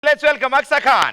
Let's welcome Aksa Khan.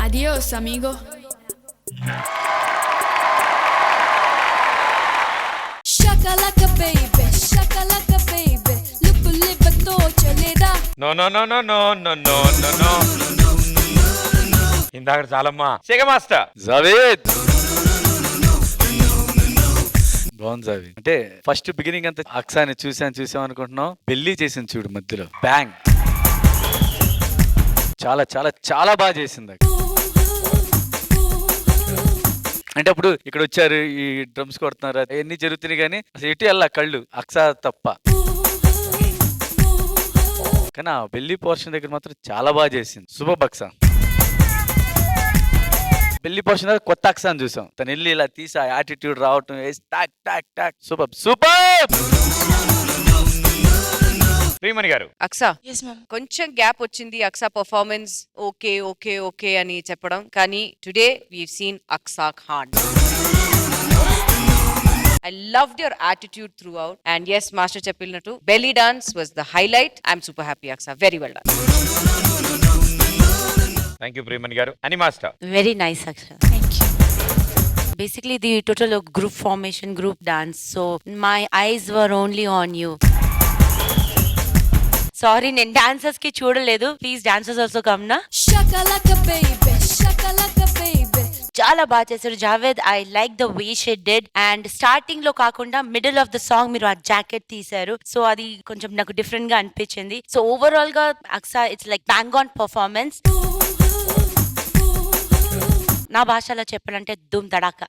Adiós, amigo. Shakalaka baby, shakalaka baby, look libato chaleda. No. ఇందాక చాలమ్మా. శేఖ master. Javed బాగుంది జావేద్. అంటే first beginning అంతా అక్సాని చూసాం అనుకుంటున్నాం. బెల్లీ చేసింది చూడు మధ్యలో బ్యాంగ్. చాలా చాలా చాలా బాగా చేసింది. అంటే అప్పుడు ఇక్కడ వచ్చారు, ఈ డ్రమ్స్ కొడుతున్నారు, అవన్నీ జరుగుతున్నాయి కానీ అసలు ఎటు వెళ్ళా కళ్ళు అక్సా తప్ప. కానీ ఆ బెల్లీ పోర్షన్ దగ్గర మాత్రం చాలా బాగా చేసింది. సూపర్ అక్సా. బెల్లీ పోర్షన్ దగ్గర కొత్త అక్సాని చూసాం. తను వెళ్ళి ఇలా తీసి ఆ యాటిట్యూడ్ రావటం, talk talk talk super super. Priyamani గారు. Aqsa, Yes, ma'am. కొంచెం గ్యాప్ వచ్చింది అక్సా పర్ఫార్మెన్స్ ఓకే అని చెప్పడం, కానీ today we seen Aqsa Khan. I loved your attitude throughout, and yes, master cheppilnattu belly dance was the highlight. I'm super happy, Aksa. Very well done. Thank you Priyamani గారు. అని master. Very nice, Aksha. Thank you. Basically, the total group formation, group dance. So my eyes were only on you. Sorry, నేను dancers కి చూడలేదు. Please dancers also come నా. Shakalaka baby, shakalaka baby. చాలా బాగా చేశారు. Javed, I like the way she did. And starting లో కాకుండా middle of the song మీరు ఆ జాకెట్ తీశారు. సో అది కొంచెం నాకు డిఫరెంట్ గా అనిపించింది. సో ఓవరాల్ గా Aksa it's like bang on performance. నా భాషలో చెప్పాలంటే ధూమ్ తడాకా.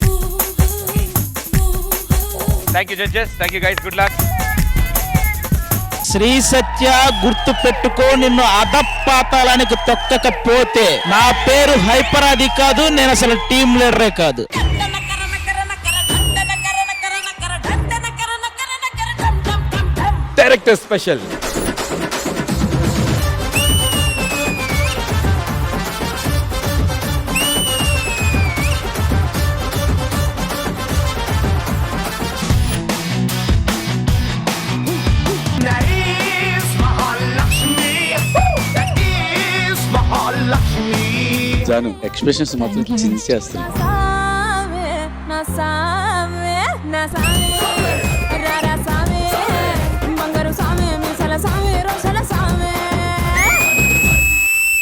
Thank you judges, thank you guys, good luck. Shri Satya, గుర్తు పెట్టుకో, నిన్ను అధపాతాళానికి తొక్కకపోతే నా పేరు హైపర్ అది కాదు, నేను అసలు టీం లీడరే కాదు. Director special. జాను ఎక్స్ప్రెషన్స్ మాత్రం చించేస్తుంది.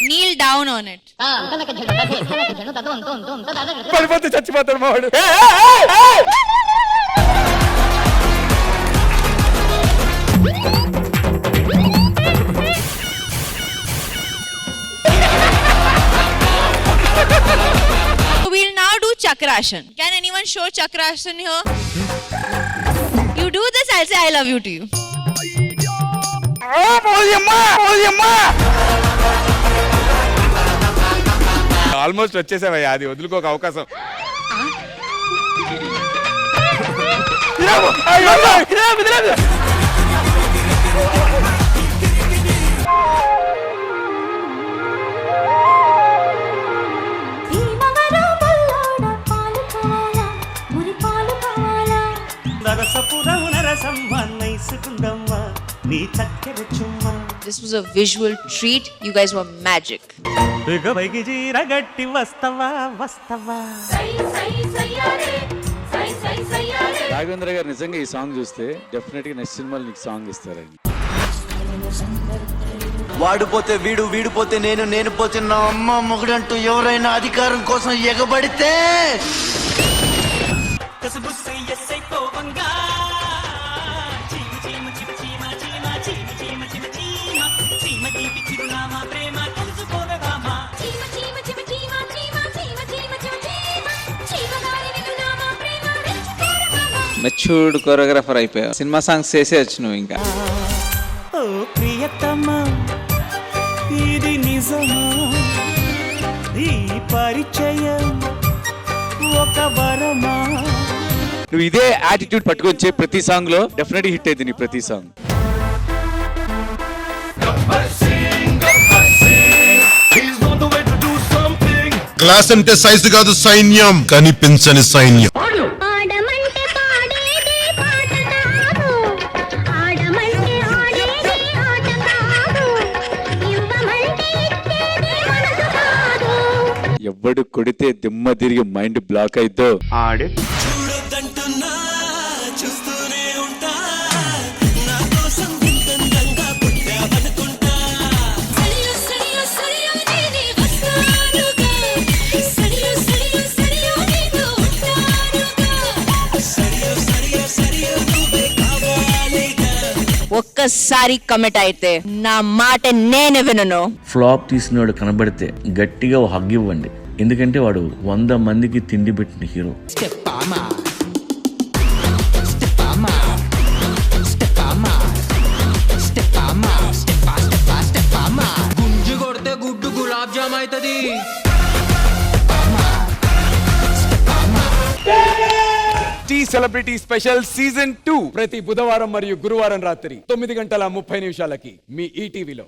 Kneel down on it. పడిపోతే చచ్చిపోతాడు మావాడు. We'll now do Chakrashan. Can anyone show Chakrashan here? You do this, I'll say I love you to you. Almost వచ్చేసావయ్యా, అది వదులుకోక అవకాశం. This was a visual treat. You guys were magic. Raghavendra గారు నిజంగా ఈ సాంగ్ చూస్తే డెఫినెట్ గా next సినిమాలో నీకు సాంగ్ ఇస్తారండి. వాడిపోతే వీడు, వీడిపోతే నేను, నేను పోతే నా అమ్మ మొగుడంటూ ఎవరైనా అధికారం కోసం ఎగబడితే మెచ్యూర్డ్ కొరియోగ్రాఫర్ అయిపోయావు. సినిమా సాంగ్స్ చేసేయచ్చు నువ్వు ఇంకా. ఇది నిజమా, ఈ పరిచయం ఒక వరమా? నువ్వు ఇదే యాటిట్యూడ్ పట్టుకొచ్చే ప్రతి సాంగ్ లో డెఫినెట్ హిట్ అయింది నీ ప్రతి సాంగ్. క్లాస్ అంటే సైజు కాదు సైన్యం, కనిపించని సైన్యం. ఎవడు కొడితే దిమ్మ తిరిగి మైండ్ బ్లాక్ అయిద్దో ఆడే ఒక్కసారి కమిట్ అయితే నా మాట నేను వినను. ఫ్లాప్ తీసినోడు కనబడితే గట్టిగా ఓ హగ్ ఇవ్వండి, ఎందుకంటే వాడు 100 మందికి తిండి పెట్టిన హీరో. గుంజు కొడితే గుడ్డు గులాబ్ జామ్ అవుతుంది. టీ సెలబ్రిటీ స్పెషల్ సీజన్ 2 ప్రతి బుధవారం మరియు గురువారం రాత్రి 9:30 మీ ఈటీవీలో.